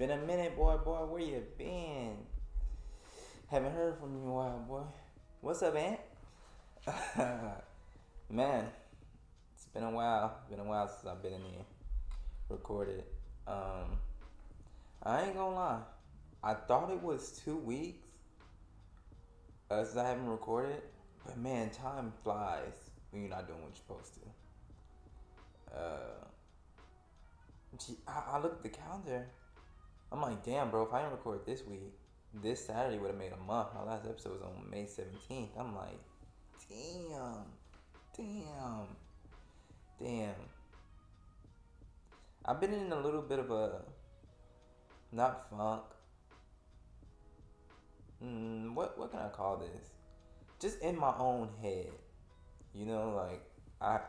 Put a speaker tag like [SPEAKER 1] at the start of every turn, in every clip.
[SPEAKER 1] been a minute, boy. Where you been? Haven't heard from you in a while, boy. What's up, Aunt? Man, it's been a while. Been a while since I've been in here recorded. Um, I ain't gonna lie. I thought it was 2 weeks since I haven't recorded, but man, time flies when you're not doing what you're supposed to. I looked at the calendar. I'm like, damn, bro. If I didn't record this week, this Saturday would have made a month. My last episode was on May 17th. I'm like, damn, damn, damn. I've been in a little bit of a not funk. What can I call this? Just in my own head, you know, like I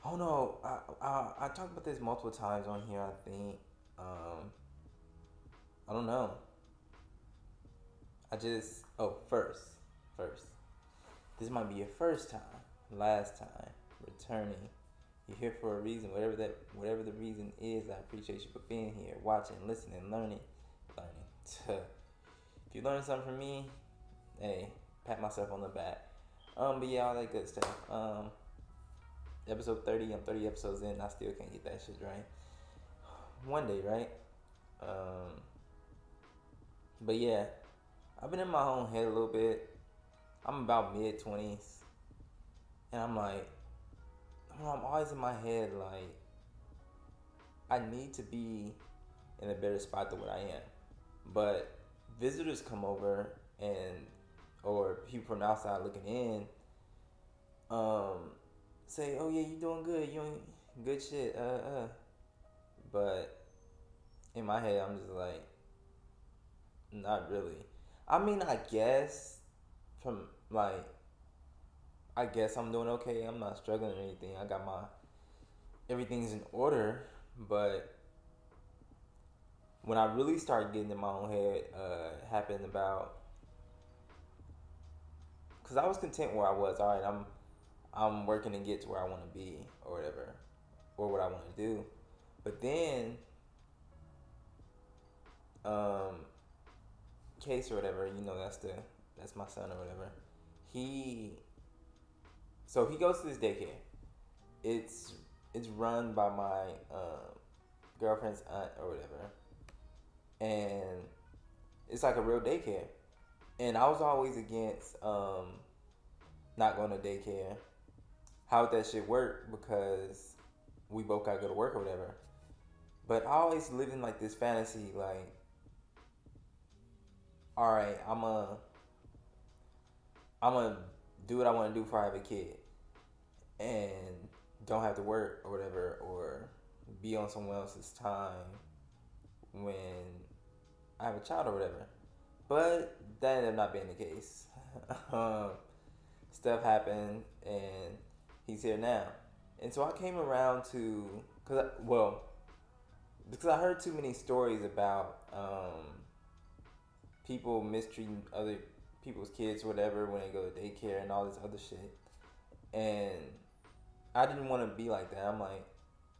[SPEAKER 1] don't know. I talked about this multiple times on here. I think. I don't know. First. This might be your first time, last time, returning. You're here for a reason, whatever the reason is. I appreciate you for being here, watching, listening, learning. If you learned something from me, hey, pat myself on the back. But yeah, all that good stuff. Episode 30. I'm 30 episodes in. I still can't get that shit right. One day, right? But yeah, I've been in my own head a little bit. I'm about mid-20s, and I'm like, I'm always in my head like, I need to be in a better spot than what I am. But visitors come over or people from the outside looking in, say, "Oh yeah, you doing good. You doing good shit." But in my head, I'm just like, not really. I mean, from like, I guess I'm doing okay. I'm not struggling or anything. I got everything's in order. But when I really start getting in my own head, happened about, because I was content where I was. All right, I'm working to get to where I want to be or whatever, or what I want to do. But then, Case or whatever, that's my son or whatever. He he goes to this daycare. It's run by my girlfriend's aunt or whatever, and it's like a real daycare. And I was always against not going to daycare. How would that shit work? Because we both gotta go to work or whatever. But I always lived in like this fantasy, like, all right, I'm gonna do what I want to do before I have a kid, and don't have to work or whatever, or be on someone else's time when I have a child or whatever. But that ended up not being the case. Stuff happened, and he's here now. And so I came around to, because I heard too many stories about people mistreating other people's kids or whatever when they go to daycare and all this other shit. And I didn't want to be like that. I'm like,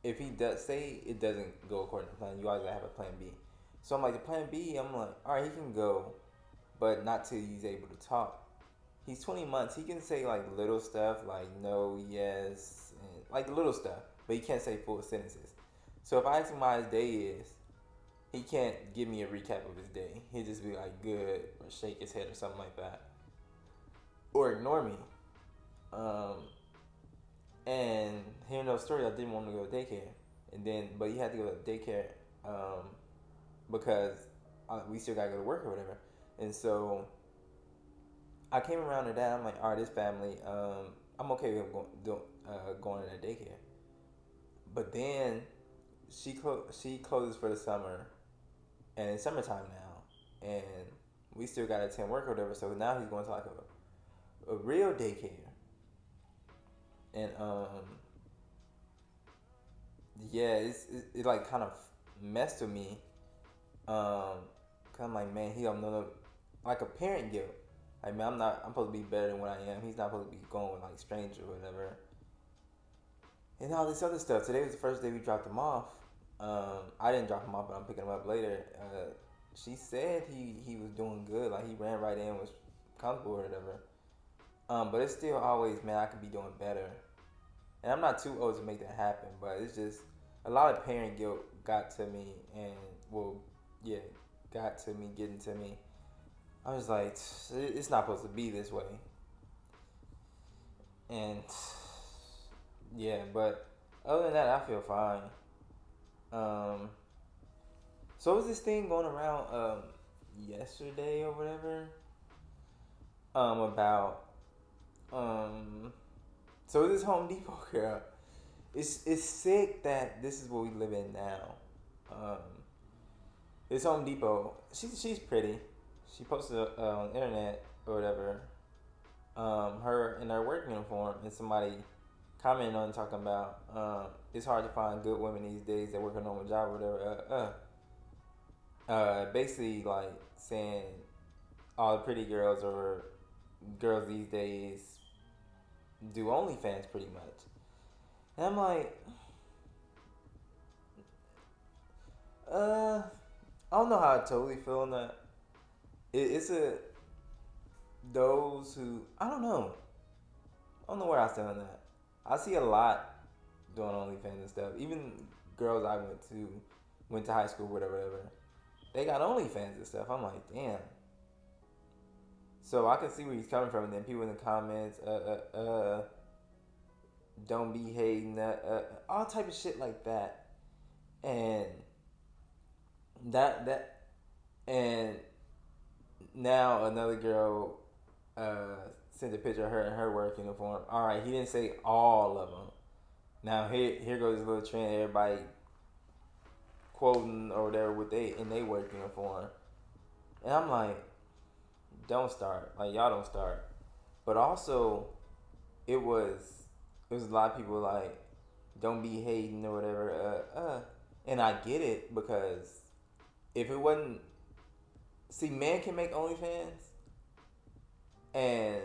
[SPEAKER 1] if he does say it doesn't go according to plan, you always gotta have a plan B. So I'm like, the plan B, I'm like, all right, he can go, but not till he's able to talk. He's 20 months. He can say like little stuff like no, yes, and like little stuff, but he can't say full sentences. So if I ask him how his day is, he can't give me a recap of his day. He'll just be like good or shake his head or something like that, or ignore me. And hearing those stories, I didn't want to go to daycare, but he had to go to daycare because we still gotta go to work or whatever. And so I came around to that. I'm like, all right, this family, I'm okay with going to daycare. But then she closes for the summer, and it's summertime now, and we still got to attend work or whatever. So now he's going to like a real daycare, and yeah, it like kind of messed with me. Cause I'm like, man, he don't know, like a parent guilt. Like, man, I'm supposed to be better than what I am. He's not supposed to be going with like strangers or whatever, and all this other stuff. Today was the first day we dropped him off. I didn't drop him off, but I'm picking him up later. She said he was doing good. Like he ran right in, was comfortable or whatever. But it's still always, man, I could be doing better. And I'm not too old to make that happen, but it's just a lot of parent guilt got to me, and well, yeah, got to me, getting to me. I was like, it's not supposed to be this way, and yeah, but other than that, I feel fine. Um, so was this thing going around yesterday or whatever about so this Home Depot girl. It's sick that this is what we live in now. Um, this Home Depot. She's pretty. She posted on the internet or whatever. Her in her work uniform, and somebody commented on talking about it's hard to find good women these days that work a normal job or whatever. Basically like saying all the pretty girls or girls these days do OnlyFans pretty much. And I'm like, I don't know how I totally feel on that. It's a those who I don't know where I stand on that. I see a lot doing OnlyFans and stuff. Even girls I went to high school, whatever. They got OnlyFans and stuff. I'm like, damn. So I can see where he's coming from, and then people in the comments, don't be hating, all type of shit like that, and and now another girl sent a picture of her in her work uniform. All right, he didn't say all of them. Now here goes this little trend. Everybody quoting or whatever with they in their work uniform, and I'm like, don't start. Like y'all don't start. But also, it was a lot of people like, don't be hating or whatever. And I get it because if it wasn't, see, men can make OnlyFans, and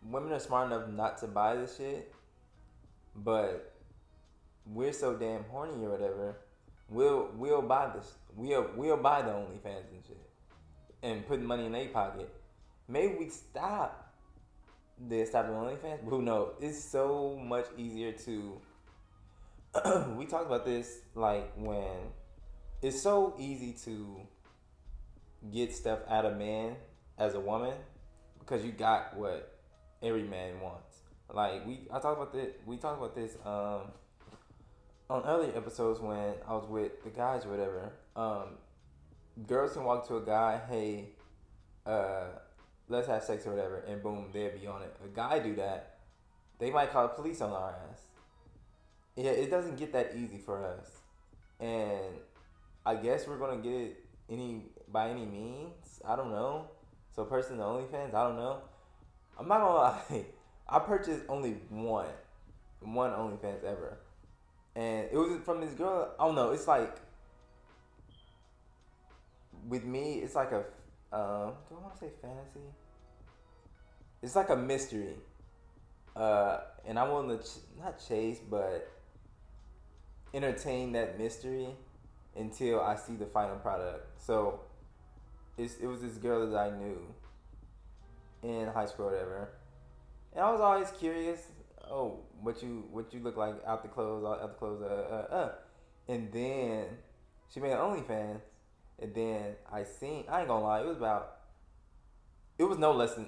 [SPEAKER 1] women are smart enough not to buy this shit, but we're so damn horny or whatever. We'll buy this. We'll buy the OnlyFans and shit, and put money in their pocket. Maybe we stop doing OnlyFans, but who knows? It's so much easier to. We talked about this like when it's so easy to get stuff out of man as a woman because you got what every man wants. Like we talked about this on earlier episodes when I was with the guys or whatever. Girls can walk to a guy, hey, let's have sex or whatever, and boom, they'll be on it. A guy do that, they might call the police on our ass. Yeah, it doesn't get that easy for us, and I guess we're gonna get it by any means. I don't know. So, person to OnlyFans, I don't know. I'm not gonna lie. I purchased only one OnlyFans ever, and it was from this girl. I don't know. It's like with me, it's like a do I want to say fantasy? It's like a mystery, and I'm willing to not chase, but entertain that mystery until I see the final product. So it was this girl that I knew in high school or whatever, and I was always curious. Oh, what you look like out the clothes, and then she made an OnlyFans, and then I ain't gonna lie, it was no less than,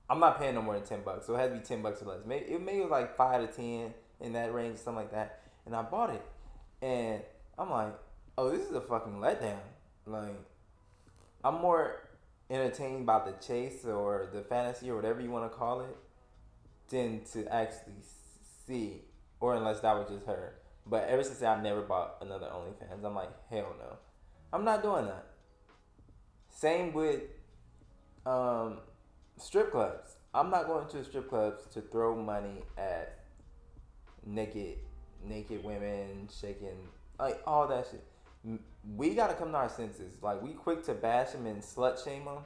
[SPEAKER 1] I'm not paying no more than $10, so it had to be $10 or less. Maybe it was like 5 to 10 in that range, something like that, and I bought it, and I'm like, oh, this is a fucking letdown. Like, I'm more entertained by the chase or the fantasy or whatever you want to call it than to actually see, or unless that was just her. But ever since I've never bought another OnlyFans, I'm like, hell no, I'm not doing that. Same with strip clubs. I'm not going to strip clubs to throw money at naked women shaking, like all that shit. We gotta come to our senses. Like, we quick to bash them and slut shame them,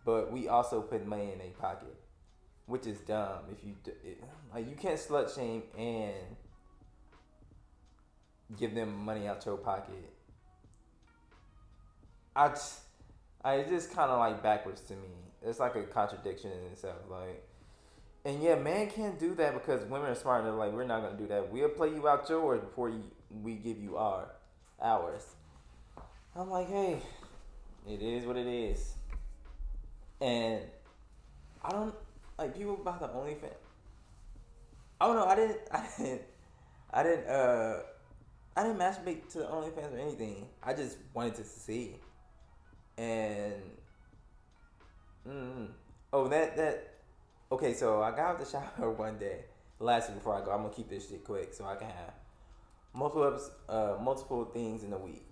[SPEAKER 1] but we also put money in their pocket, which is dumb. If you like, you can't slut shame and give them money out your pocket. I, just, it's just kind of like backwards to me. It's like a contradiction in itself. Like, and yeah, man can't do that because women are smart enough. Like, we're not gonna do that. We'll play you out yours before we give you ours. I'm like, hey, it is what it is. And I don't like people about the OnlyFans. I don't know. I didn't I didn't masturbate to the OnlyFans or anything. I just wanted to see. And mm, oh, that okay. So I got out the shower one day. Last week before I go, I'm gonna keep this shit quick so I can have multiple things in a week.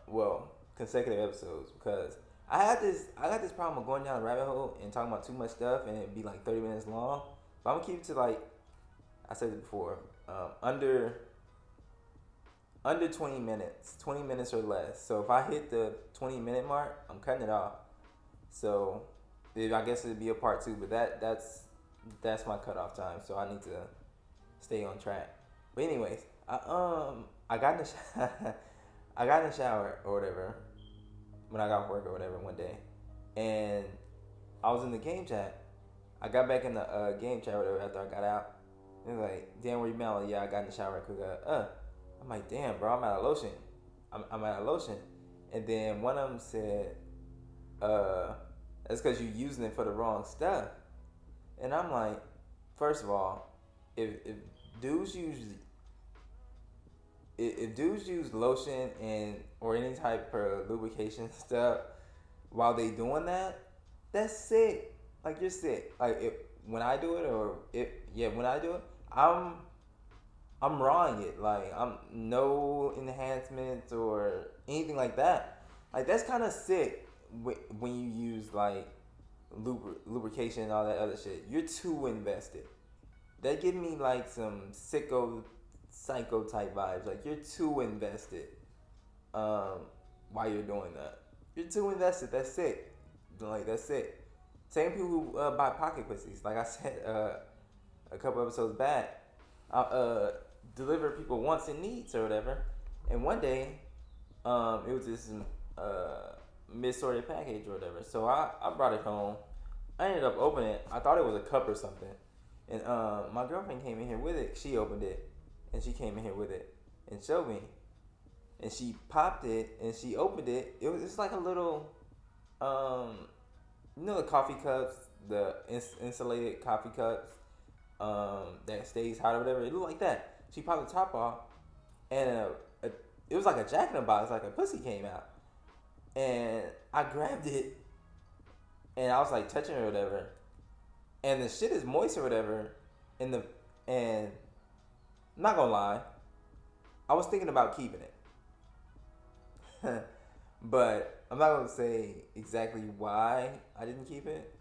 [SPEAKER 1] Well, consecutive episodes because I got this problem of going down a rabbit hole and talking about too much stuff and it'd be like 30 minutes long. But I'm gonna keep it to like I said it before, under 20 minutes or less. So if I hit the 20-minute mark, I'm cutting it off. So I guess it'd be a part two, but that's my cutoff time. So I need to stay on track. But anyways, I got in the I got in the shower or whatever when I got off work or whatever one day, and I was in the game chat. I got back in the game chat or whatever after I got out. It was like, damn, where you been? I'm like, yeah, I got in the shower quick. I'm like, damn, bro, I'm out of lotion. I'm out of lotion. And then one of them said, that's because you're using it for the wrong stuff. And I'm like, first of all, if dudes use if dudes use lotion and or any type of lubrication stuff while they doing that, that's sick. Like you're sick. Like when I do it when I do it, I'm rawing it. Like I'm no enhancements or anything like that. Like that's kind of sick when you use like lubrication and all that other shit. You're too invested. That give me like some psycho type vibes. Like you're too invested. While you're doing that, you're too invested. That's sick. Like that's sick. Same people who buy pocket pussies. Like I said a couple episodes back, I deliver people wants and needs or whatever. And one day, it was this missorted package or whatever. So I brought it home. I ended up opening it. I thought it was a cup or something. And my girlfriend came in here with it. She opened it. And she came in here with it and showed me. And she popped it and she opened it. It's like a little, you know the coffee cups, the insulated coffee cups that stays hot or whatever. It looked like that. She popped the top off, and it was like a jack in the box, like a pussy came out. And I grabbed it, and I was like touching it or whatever, and the shit is moist or whatever, and I'm not gonna lie, I was thinking about keeping it, but I'm not gonna say exactly why I didn't keep it.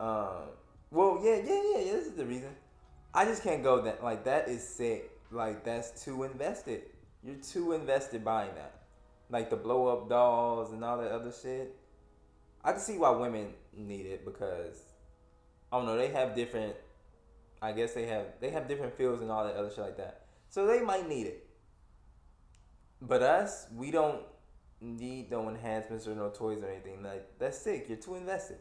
[SPEAKER 1] Well, yeah. This is the reason. I just can't go that. Like that is sick. Like that's too invested. You're too invested buying that. Like the blow up dolls and all that other shit. I can see why women need it because I don't know. They have different. I guess they have different feels and all that other shit like that. So they might need it. But us, we don't need no enhancements or no toys or anything. Like that's sick. You're too invested.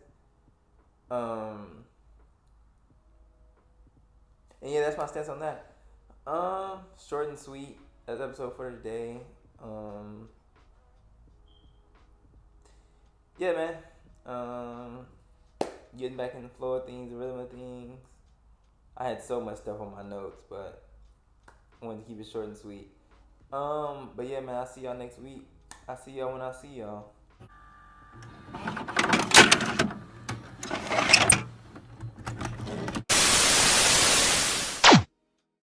[SPEAKER 1] And yeah, that's my stance on that. Short and sweet. That's episode for today. Yeah, man. Getting back in the flow of things, the rhythm of things. I had so much stuff on my notes, but I wanted to keep it short and sweet. But yeah, man, I'll see y'all next week. I'll see y'all when I see y'all.